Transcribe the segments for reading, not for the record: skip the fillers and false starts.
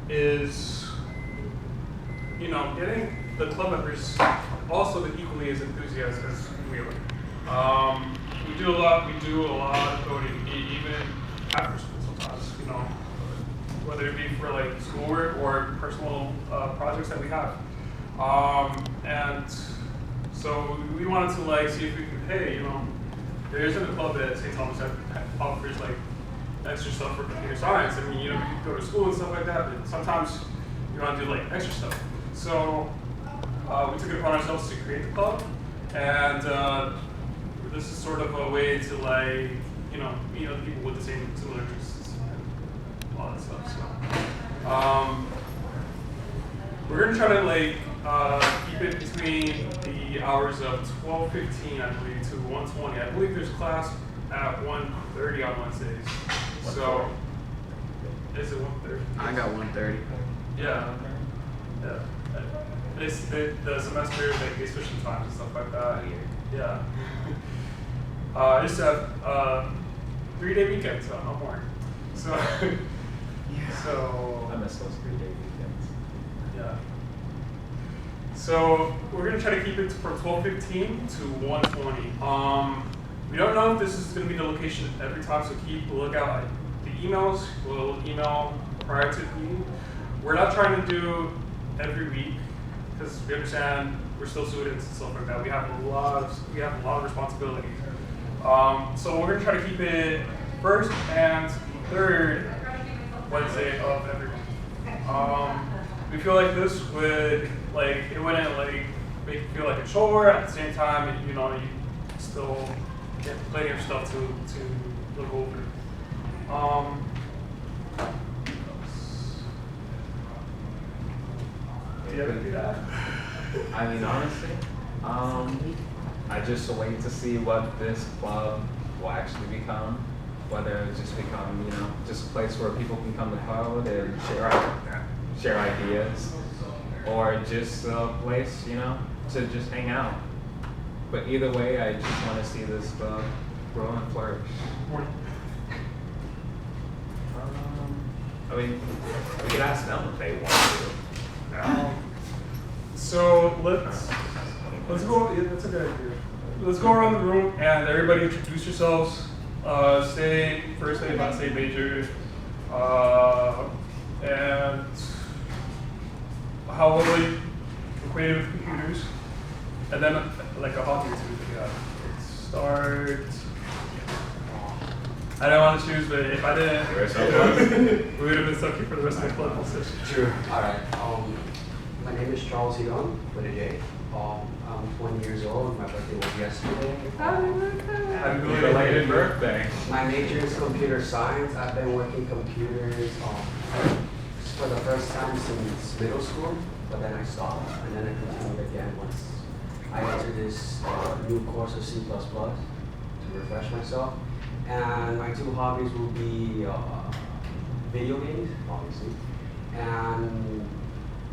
is, getting the club members also equally as enthusiastic as we are. We do a lot of coding, even after school sometimes, whether it be for like schoolwork or personal projects that we have. And so we wanted to see if we could, hey, there isn't a club at St. Thomas that offers extra stuff for computer science. I mean, you go to school and stuff like that, but sometimes you want to do extra stuff. So we took it upon ourselves to create the club, and this is sort of a way to meet other people with the similar interests and all that stuff. So we're gonna try to keep it between the hours of 12:15, I believe, to 1:20. I believe there's class at 1:30 on Wednesdays. So is it 1:30? I got 1:30. Yeah. Yeah. It's the semester, they switch the times and stuff like that. Yeah. I just have 3-day weekends, so no more. So, Yeah. So I miss those 3-day weekends. yeah. So we're gonna try to keep it from 12:15 to 1:20. We don't know if this is gonna be the location every time, so keep a lookout. The emails, we'll email prior to the meeting. We're not trying to do every week because we understand we're still students and stuff like that. We have a lot of responsibilities. So we're gonna try to keep it first and third Wednesday of every week. We feel like this would it wouldn't make you feel like a chore. At the same time, you still get plenty of stuff to look over. Do you ever do that? I mean, honestly, I just wait to see what this club will actually become. Whether it just become, just a place where people can come to code and share ideas, or just a place, to just hang out. But either way, I just want to see this club grow and flourish. I mean, we could ask them if they want to. So let's go. Yeah, that's a good idea. Let's go around the room and everybody introduce yourselves. Say first name, last name, major, and how well you acquainted with computers, and then a hobby or two. Yeah. Let's start. I don't want to choose, but if I didn't, we would have been stuck here for the rest of the club session. True. All right. My name is Charles Hidon with a J. I'm 20 years old. My birthday was yesterday. Happy Belated birthday. My major is computer science. I've been working computers for the first time since middle school, but then I stopped, and then I continued again once I entered this new course of C++ to refresh myself. And my two hobbies will be video games, obviously, and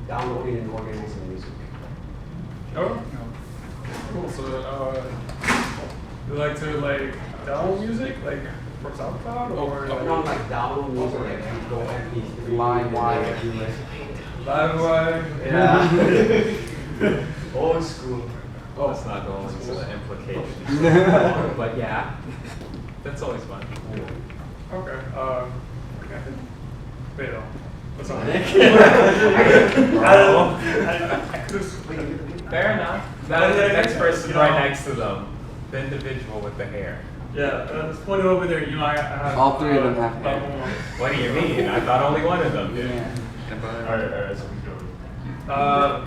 downloading and organizing music. Oh, cool. So, you like to download music, from SoundCloud, or Not download music, you go MP3, LimeWire. LimeWire? Yeah. Old school. Let's not go into the implications. But yeah, that's always fun. Okay. Okay. Wait, no. What's on? Fair enough. The next person right next to them, the individual with the hair. Yeah, this point over there, I have. All three of them have hair. What do you mean? I thought only one of them did. Yeah. Alright, so we go. My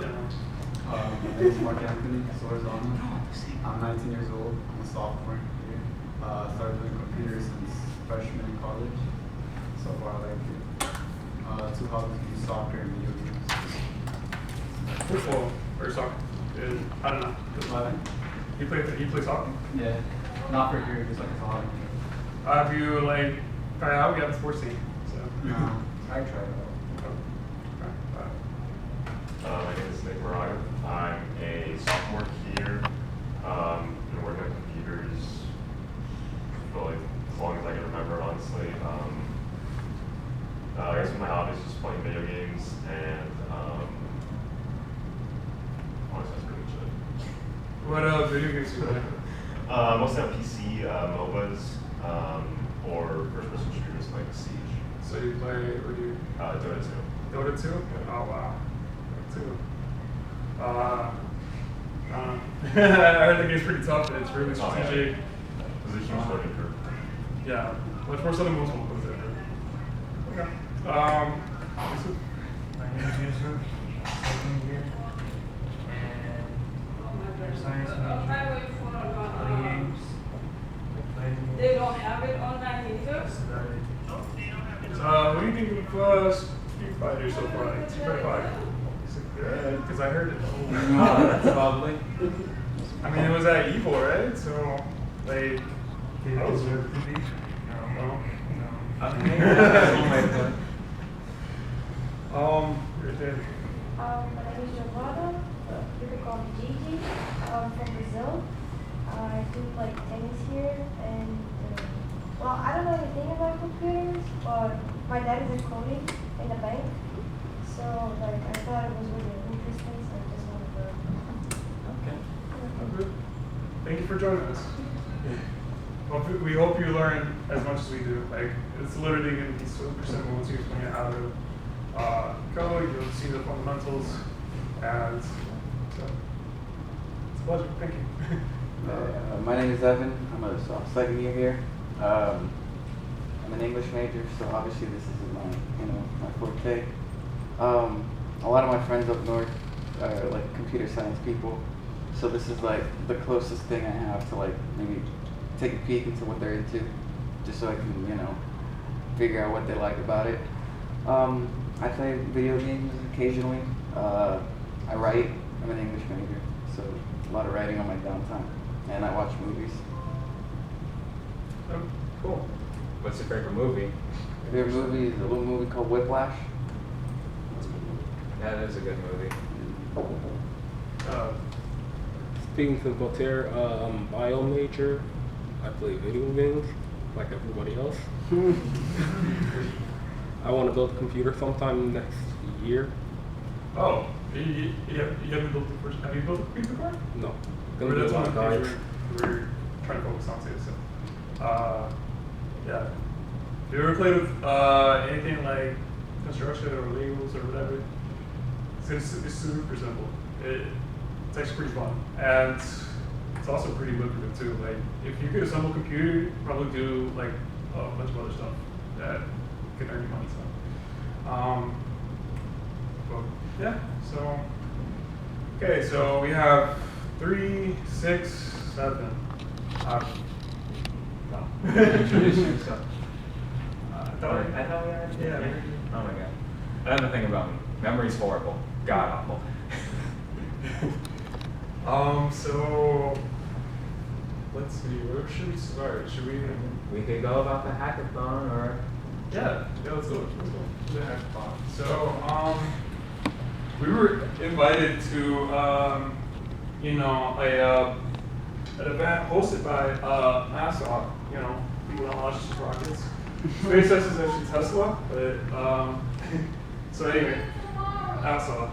name is Mark Anthony Sorzano. I'm 19 years old. I'm a sophomore here. Started doing computers since freshman in college. So far, I like it. Two hobbies would be soccer and video games. Football or soccer? I don't know. You play soccer? Yeah. Not for here, just it's a hobby. Have you tried out? We have a sports team. So. No, I tried it out. My name is Nick Moraga. I'm a sophomore here. Been working on computers for as long as I can remember, honestly. I guess my hobby is just playing video games. What video games do you play? Mostly on PC, MOBAs, or first-person shooters like Siege. So you play, what do you? Dota 2. Dota 2? Oh wow. Dota 2. I heard the game's pretty tough and it's really strategic. It was a huge learning curve. Yeah, much more so than most MOBAs ever. Okay. Yusuf? My name is Yusuf, second year, and computer science major. Play games. They don't have it on that either. That's about it. What do you think of Street Fighter so far? Like Street Fighter 5? Is it good? Because I heard it. Oh, that's lovely. I mean, it was at Evil, right? So, like, Did that it was deserve to be? no. Okay, that's one way to put it. Right there. My name is Giovanna. You can call me Gigi. I'm from Brazil. I do like tennis here, and well, I don't know anything about computers, but my dad is in coding in the bank, so like I thought it was really interesting, so I just wanted to. Okay. Okay. Thank you for joining us. We hope you learn as much as we do. Like, it's literally going to be super simple once you explain how to code, you'll see the fundamentals, and so it's a pleasure. Thank you. My name is Evan. I'm a second year here. I'm an English major, so obviously this is my forte. A lot of my friends up north are like computer science people, so this is like the closest thing I have to like maybe take a peek into what they're into, just so I can figure out what they like about it. I play video games occasionally. I write. I'm an English major, so a lot of writing on my downtime. And I watch movies. Oh, Cool. What's your favorite movie? My favorite movie is a little movie called Whiplash. That is a good movie. Speaking to Voltaire, I'm a bio major. I play video games like everybody else. I want to build a computer sometime next year. Oh, you haven't built the first. Have you built a computer before? No. Or Gonna be that's a one lot of of the guys. things we're trying to focus on too. So, yeah. Have you ever played with anything like construction or Legos or whatever? It's super simple. It's actually pretty fun, and it's also pretty lucrative too. Like, if you could assemble a computer, you could probably do like a bunch of other stuff that can earn you money. So, but yeah. So, okay. So we have 3, 6, 7. No. Introduce yourself. I thought I thought we had. Yeah. Oh my god. Another thing about me. Memory's horrible. God awful. So let's see. Where should we start? Should we? We could go about the hackathon or. Yeah. Let's go. Let's go to the hackathon. So we were invited to an event hosted by NASA. People that launch rockets. SpaceX is actually Tesla, but so anyway, NASA.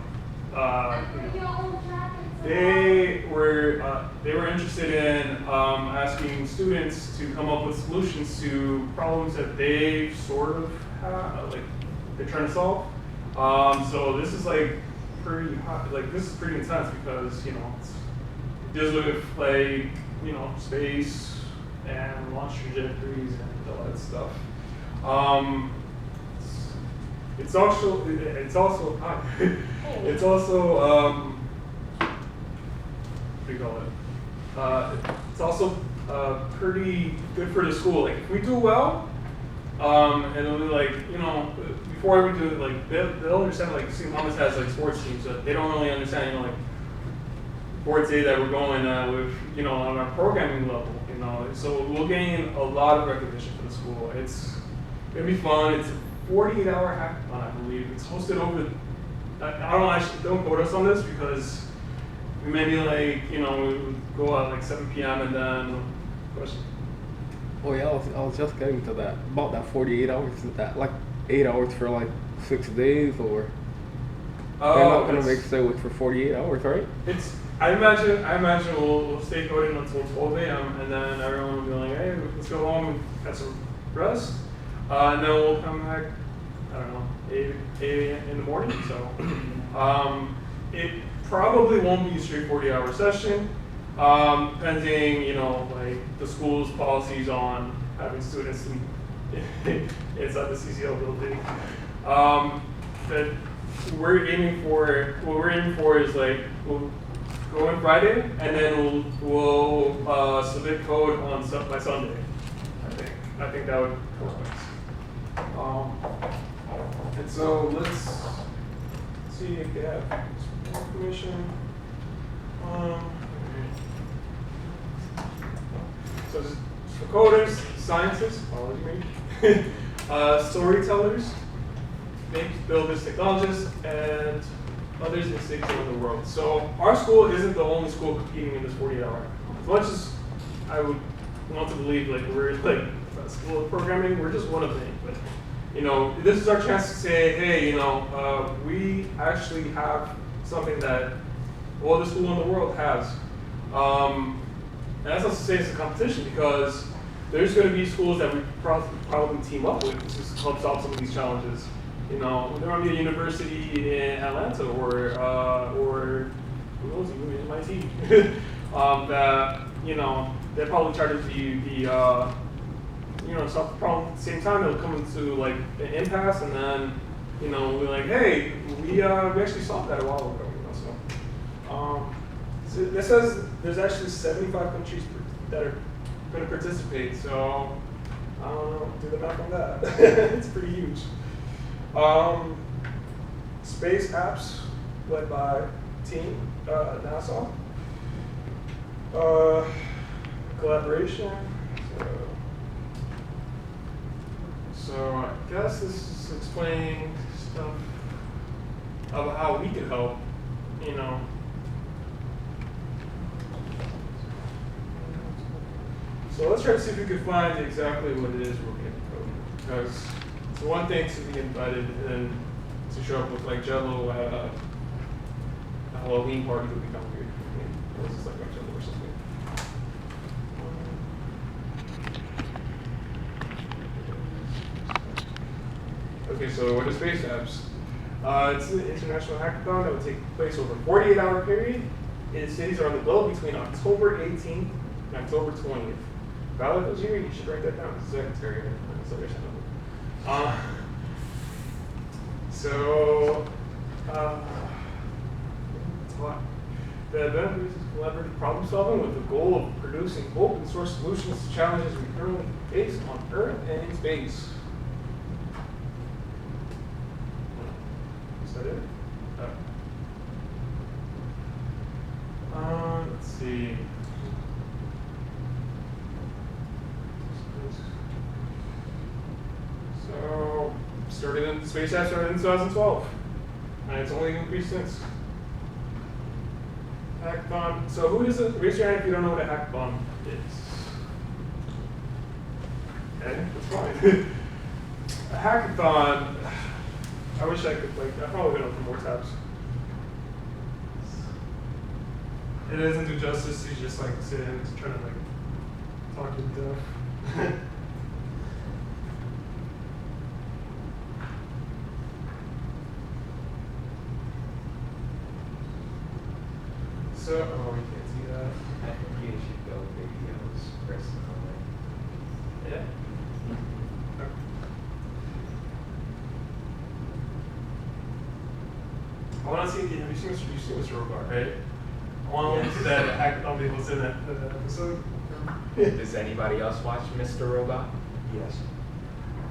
They were interested in asking students to come up with solutions to problems that they sort of have, like they're trying to solve. So this is like pretty hot, like this is pretty intense because it deals with like space and launch trajectories and all that stuff. It's also hi. It's also what do you call it? It's also pretty good for the school. Like if we do well, and then before we do it, like they'll understand. Like St. Thomas has like sports teams, but they don't really understand. Like boards say that we're going with on our programming level. So we'll gain a lot of recognition for the school. It's gonna be fun. It's a 48-hour hackathon, I believe. It's hosted over. Don't quote us on this because we may be like, we would go out like 7 p.m. and then, question. Oh yeah, I was just getting to that. About that 48 hours, is that like 8 hours for like 6 days or? They're not gonna make stay with for 48 hours, right? I imagine we'll stay coding until 12 a.m. and then everyone will be like, hey, let's go home and get some rest. And then we'll come back, I don't know, 8 a.m. in the morning. So it probably won't be a straight 40-hour session, pending, you know, like the school's policies on having students inside the CCL building. But we're aiming for, what we're aiming for is like, we'll go in Friday, and then we'll submit code on by Sunday. I think that would work. And so let's see if they have more information. So just for coders, scientists, storytellers, builders, technologists, and others in cities around the world. So our school isn't the only school competing in this 40-hour. As much as I would want to believe like we're like a school of programming, we're just one of many. But you know, this is our chance to say, hey, you know, we actually have something that all the school in the world has. And that's not to say it's a competition, because there's going to be schools that we probably team up with to just help solve some of these challenges. You know, there might be a university in Atlanta or who knows, even MIT, that, you know, they're probably trying to be you know, solve the problem at the same time. They'll come into like an impasse, and then, you know, we're like, hey, we actually solved that a while ago, you know, so this says there's actually 75 countries that are going to participate, so I don't know, do the math on that. It's pretty huge. Space apps led by team NASA. Collaboration. So I guess this is explaining stuff about how we could help, you know. So let's try to see if we can find exactly what it is we're going to be coding. Because it's one thing to be invited and to show up with like Jello at a Halloween party that we come here. Or is this like a Jello or something? Okay, so what are space apps? It's an international hackathon that will take place over a 48-hour period in cities around the globe between October 18th and October 20th. Valid was here, you should write that down. Secretary. The benefit is collaborative problem solving with the goal of producing open source solutions to challenges we currently face on Earth and in space. Is that it? Let's see. So, Space App started in 2012, and it's only increased since. Hackathon. So who does it? Raise your hand if you don't know what a hackathon is. Okay, that's fine. A hackathon. I wish I could I probably could open more tabs. It doesn't do justice to just like sit and try to like talk to death. So, oh, we can't see that. I think you should go videos personally. Yeah. Okay. I want to see. Have you seen Mr. Robot, right? I want to see that hackathon people in that episode. Does anybody else watch Mr. Robot? Yes.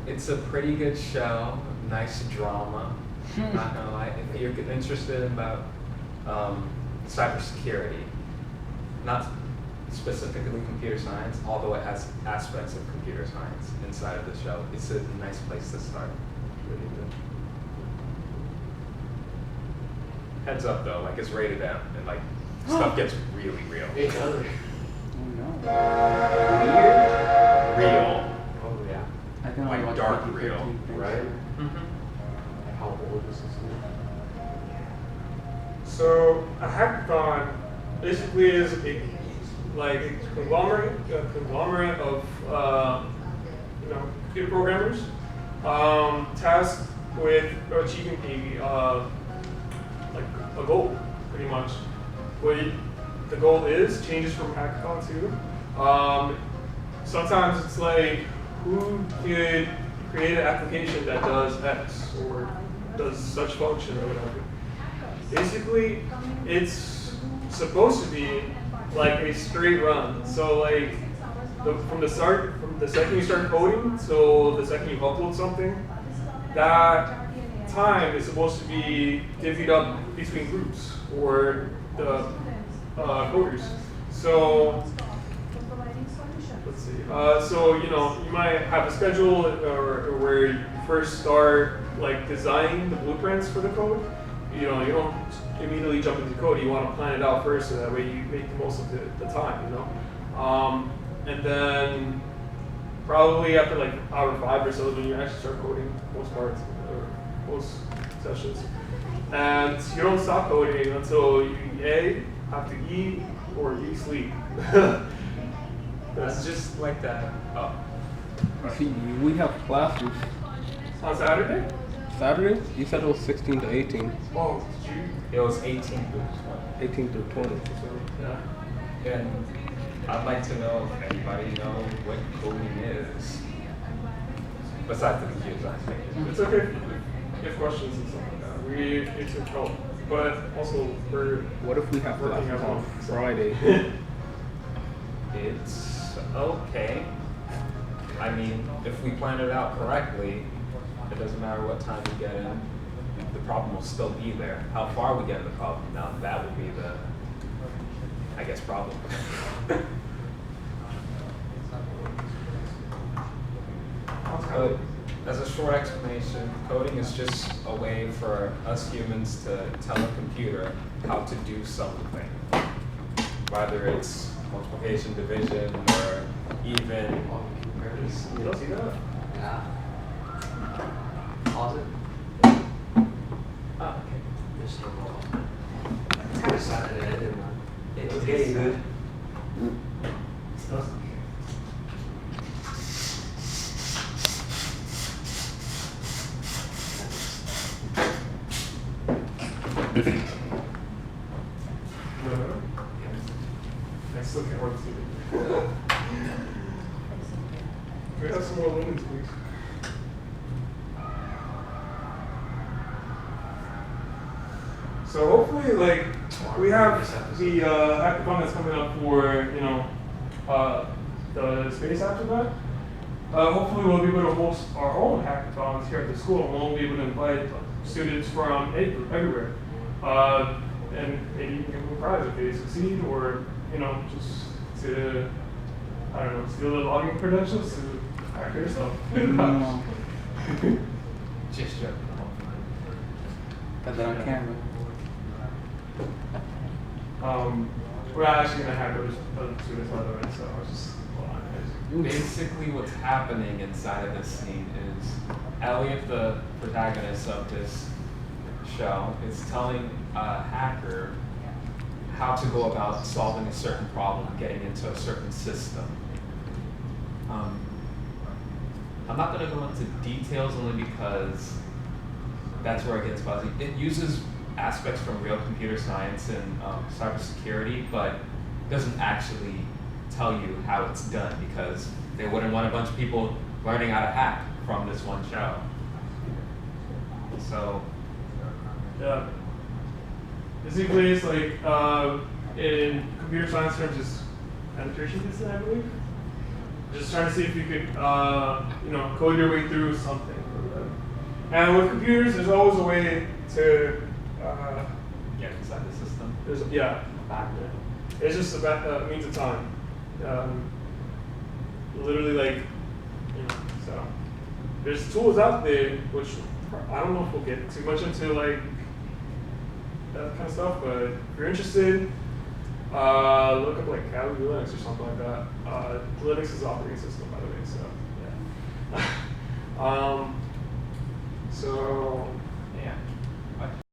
It's a pretty good show, nice drama. Not gonna lie, if you're interested about cybersecurity, not specifically computer science, although it has aspects of computer science inside of the show, it's a nice place to start. Really good. Heads up though, like it's rated M, and like stuff gets really real. Oh no. Real. Oh yeah. I can Like only watch dark 15 real, things. Right? Mm-hmm. How old is this thing? So a hackathon basically is a like a conglomerate of computer programmers tasked with achieving like a goal, pretty much. What the goal is changes from hackathon to. Sometimes it's like who could create an application that does X or does such function or whatever. Basically, it's supposed to be like a straight run. So like from the second you start coding, so the second you upload something, that time is supposed to be divvied up between groups or the coders. So let's see. So you might have a schedule or where you first start like designing the blueprints for the code. You don't immediately jump into code. You want to plan it out first, so that way you make the most of the time. And then probably after like hour 5 or so, when you actually start coding most parts or most sessions, and you don't stop coding until you A, have to eat, or B, sleep. That's just like that. Oh. See, we have classes. On Saturday? Saturday? You said it was 16 to 18. Oh, did you? It was 18 through 18 through 20. Yeah. 20. And I'd like to know if anybody knows what coding is. Besides the computers, I think. It's okay if you have questions and stuff like that. We need to help. But also, we're What if we have working classes at on home. Friday? It's okay. I mean, if we plan it out correctly, it doesn't matter what time we get in, the problem will still be there. How far we get in the problem, now that would be the, I guess, problem. But as a short explanation, coding is just a way for us humans to tell a computer how to do something. Whether it's multiplication, division, or even... You don't see that? Yeah. Pause it. Oh, okay. Just no more. It's kind of sad that it ended, man. It was getting good. I still can't wait to see it. Can we have some more lumens, please? So hopefully, like, we have the hackathon that's coming up for, the space after that. Hopefully we'll be able to host our own hackathons here at the school, and we'll be able to invite students from everywhere. And maybe you can give them a prize if they succeed, or, just to, I don't know, steal the login credentials to hack yourself. Just joking. Got that on camera. We're not actually going to hack other students, by the way, so I was just, hold on. Basically, what's happening inside of this scene is Elliot, the protagonist of this show, is telling a hacker how to go about solving a certain problem, getting into a certain system. I'm not going to go into details only because that's where it gets fuzzy. It uses aspects from real computer science and cybersecurity, but doesn't actually tell you how it's done because they wouldn't want a bunch of people learning how to hack from this one show. So, Yeah. Basically, it's like in computer science terms, it's penetration testing, I believe. Just trying to see if you could, code your way through something. And with computers, there's always a way to get inside the system. back there. It's just a means of time. Literally, like, so there's tools out there which I don't know if we'll get too much into, like, that kind of stuff, but if you're interested, look up like Kali Linux or something like that. Linux is operating system, by the way, so yeah. So